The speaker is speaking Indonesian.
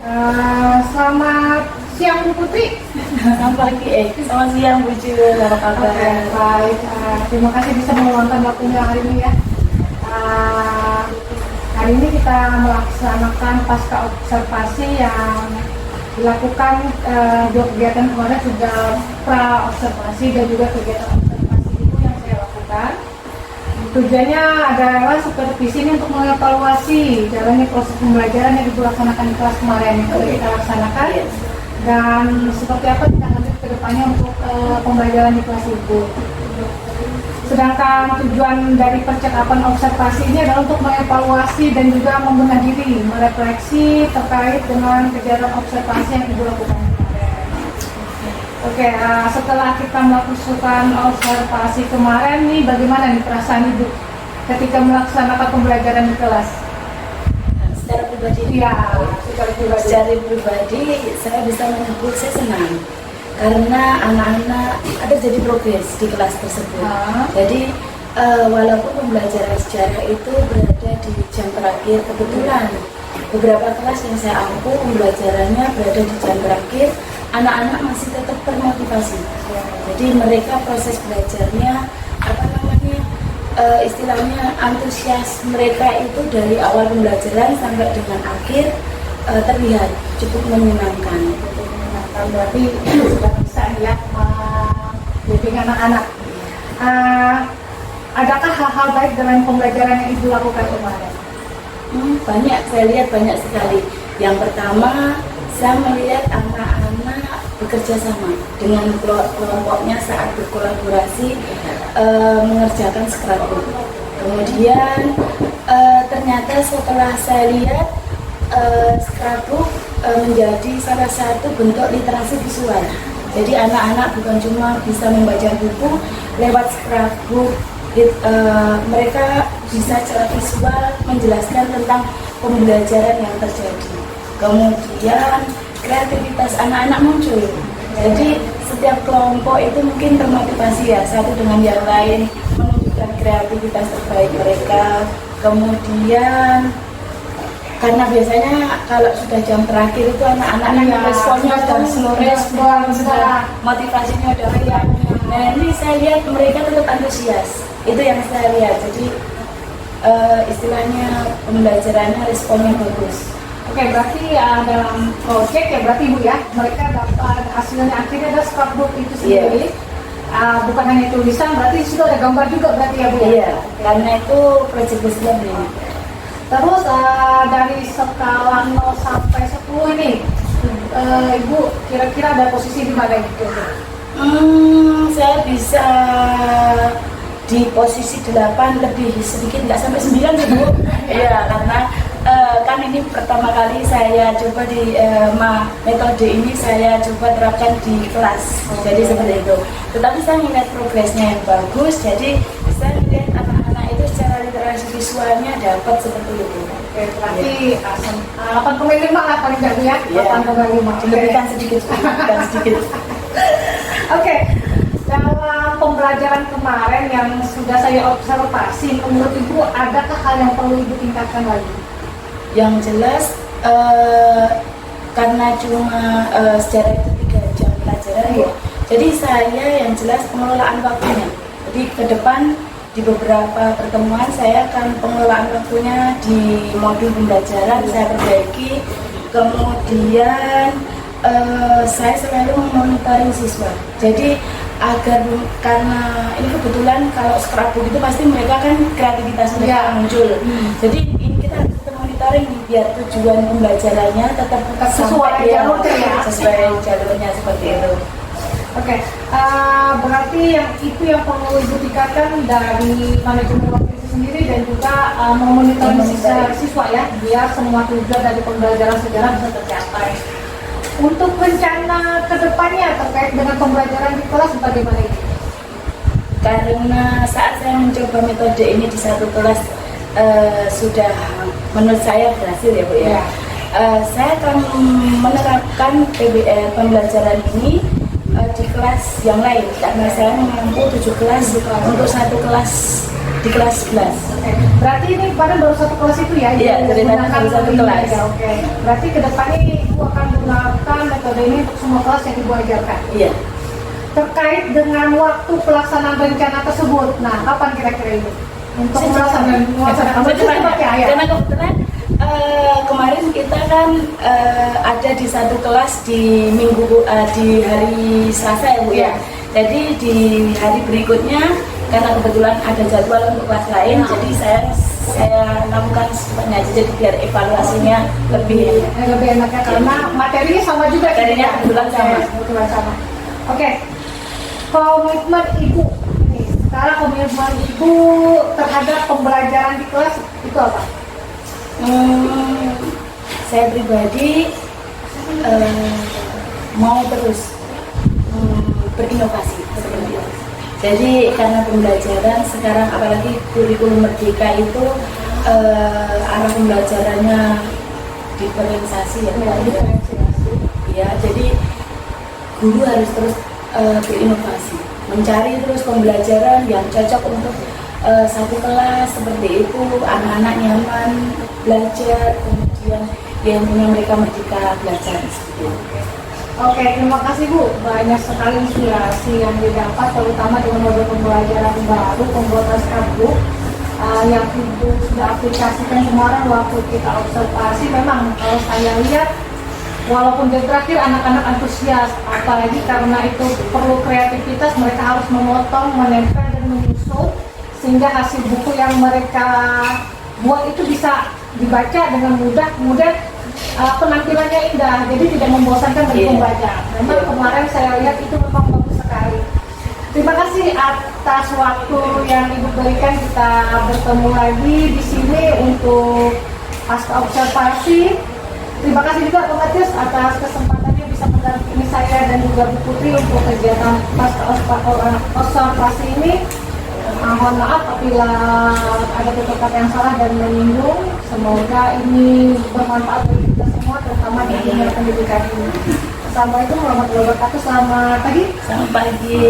Selamat siang Bu Putri. Selamat pagi, selamat siang Bu Jul, apa kabar? Baik, terima kasih bisa meluangkan waktunya hari ini ya. Hari ini kita melaksanakan pasca observasi yang dilakukan dua kegiatan kemarin, sudah pra observasi dan juga kegiatan observasi itu yang saya lakukan. Tujuannya adalah supervisi ini untuk mengevaluasi jalannya proses pembelajaran yang dilaksanakan di kelas kemarin yang sudah kita laksanakan, dan seperti apa kita lanjut ke depannya untuk pembelajaran di kelas itu. Sedangkan tujuan dari percakapan observasi ini adalah untuk mengevaluasi dan juga membenah diri, merefleksi terkait dengan kegiatan observasi yang ibu lakukan kemarin. Oke, setelah kita melakukan observasi kemarin nih, bagaimana nih perasaan ibu ketika melaksanakan pembelajaran di kelas? Secara pribadi, Ya, secara pribadi saya bisa menyebut saya senang karena anak-anak ada jadi progres di kelas tersebut. Jadi walaupun pembelajaran sejarah itu berada di jam terakhir, kebetulan beberapa kelas yang saya ampu pembelajarannya berada di jam terakhir, anak-anak masih tetap termotivasi. Jadi mereka proses belajarnya istilahnya antusias mereka itu dari awal pembelajaran sampai dengan akhir terlihat cukup menyenangkan. Berarti sudah bisa ya membimbing anak-anak. Adakah hal-hal baik dalam pembelajaran yang ibu lakukan kemarin? Banyak, saya lihat banyak sekali. Yang pertama, saya melihat anak-anak bekerja sama dengan kelompoknya saat berkolaborasi mengerjakan scrapbook. Kemudian ternyata setelah saya lihat scrapbook menjadi salah satu bentuk literasi visual. Jadi anak-anak bukan cuma bisa membaca buku lewat scrapbook, mereka bisa secara visual menjelaskan tentang pembelajaran yang terjadi. Kemudian kreativitas anak-anak muncul. Jadi setiap kelompok itu mungkin termotivasi ya satu dengan yang lain menunjukkan kreativitas terbaik mereka. Kemudian karena biasanya kalau sudah jam terakhir itu anak-anak responnya sudah motivasinya udah hilang. Nah ini saya lihat mereka tetap antusias. Itu yang saya lihat. Jadi istilahnya pembelajarannya responnya bagus. Oke, berarti dalam proyek ya berarti ibu ya, mereka dapat hasilnya akhirnya ada scrapbook itu sendiri. Bukan hanya tulisan, berarti sudah ada gambar juga berarti ya bu? Iya, karena itu proyek besar ini. Terus dari skala 0 sampai 10 ini, ibu kira-kira ada posisi di mana gitu? Saya bisa di posisi 8 lebih sedikit, nggak sampai 9 sih bu. Iya, karena kan ini pertama kali saya coba di metode ini saya coba terapkan di kelas. Jadi seperti itu. Tetapi saya melihat progresnya yang bagus. Jadi saya melihat anak-anak itu secara literasi visualnya dapat seperti itu. Oke, berarti 8,5 lah paling nggak ya? 8,5. Lebihkan sedikit, lebihkan sedikit. Oke. Dalam pembelajaran kemarin yang sudah saya observasi, menurut ibu adakah hal yang perlu ibu tingkatkan lagi? Yang jelas karena cuma sejarah itu 3 jam pelajaran ya. Jadi saya yang jelas pengelolaan waktunya. Jadi ke depan di beberapa pertemuan saya akan pengelolaan waktunya di modul pembelajaran saya perbaiki. Kemudian saya selalu memonitoring siswa. Jadi agar karena ini kebetulan kalau scrapbook itu pasti mereka kan kreativitas mereka muncul. Jadi ini kita harus monitoring biar tujuan pembelajarannya tetap sesuai jalurnya ya. Sesuai jalurnya seperti itu. Oke, berarti yang itu yang perlu ibu tingkatkan dari manajemen waktu itu sendiri dan juga memonitoring siswa ya, biar semua tujuan dari pembelajaran sejarah bisa tercapai. Untuk rencana kedepannya terkait dengan pembelajaran di kelas bagaimana ini? Karena saat saya mencoba metode ini di satu kelas sudah menurut saya berhasil ya Bu ya. Saya akan menerapkan pembelajaran ini di kelas yang lain karena saya mampu 7 kelas untuk satu kelas di kelas 11. Berarti ini baru satu kelas itu ya? Iya, dari baru satu kelas. Berarti kedepannya Ibu akan gunakan metode ini untuk semua kelas yang Ibu ajarkan. Iya. Terkait dengan waktu pelaksanaan rencana tersebut, nah kapan kira-kira Ibu? Untuk melaksanakan ya. Karena kebetulan kemarin kita kan ada di satu kelas di di hari Selasa ya Bu ya. Jadi di hari berikutnya karena kebetulan ada jadwal untuk kelas lain, jadi saya lakukan semuanya aja jadi biar evaluasinya lebih enaknya karena materinya sama juga. Materinya kebetulan sama. Oke. Komitmen Ibu ini sekarang komitmen Ibu terhadap pembelajaran di kelas itu apa? Saya pribadi mau terus berinovasi seperti itu. Jadi karena pembelajaran sekarang apalagi kurikulum merdeka itu arah pembelajarannya diferensiasi ya. Ya, jadi guru harus terus berinovasi, mencari terus pembelajaran yang cocok untuk satu kelas seperti itu, anak-anak nyaman belajar, kemudian yang punya mereka merdeka belajar seperti itu. Oke, terima kasih Bu. Banyak sekali inspirasi yang didapat, terutama dengan model pembelajaran baru, pembuatan scrapbook yang Ibu sudah aplikasikan kemarin waktu kita observasi. Memang kalau saya lihat, walaupun di terakhir anak-anak antusias, apalagi karena itu perlu kreativitas, mereka harus memotong, menempel, dan menyusun, sehingga hasil buku yang mereka buat itu bisa dibaca dengan mudah, kemudian penampilannya indah, jadi tidak membosankan bagi pembaca. Memang kemarin saya lihat itu memang bagus sekali. Terima kasih atas waktu yang Ibu berikan, kita bertemu lagi di sini untuk pasca observasi. Terima kasih juga Pak Matius atas kesempatannya bisa mendampingi saya dan juga Bu Putri untuk kegiatan pasca observasi ini. Mohon maaf apabila ada kata-kata yang salah dan menyinggung. Semoga ini bermanfaat bagi kita semua, terutama di dunia pendidikan ini. Assalamualaikum warahmatullahi wabarakatuh. Selamat pagi. Selamat pagi.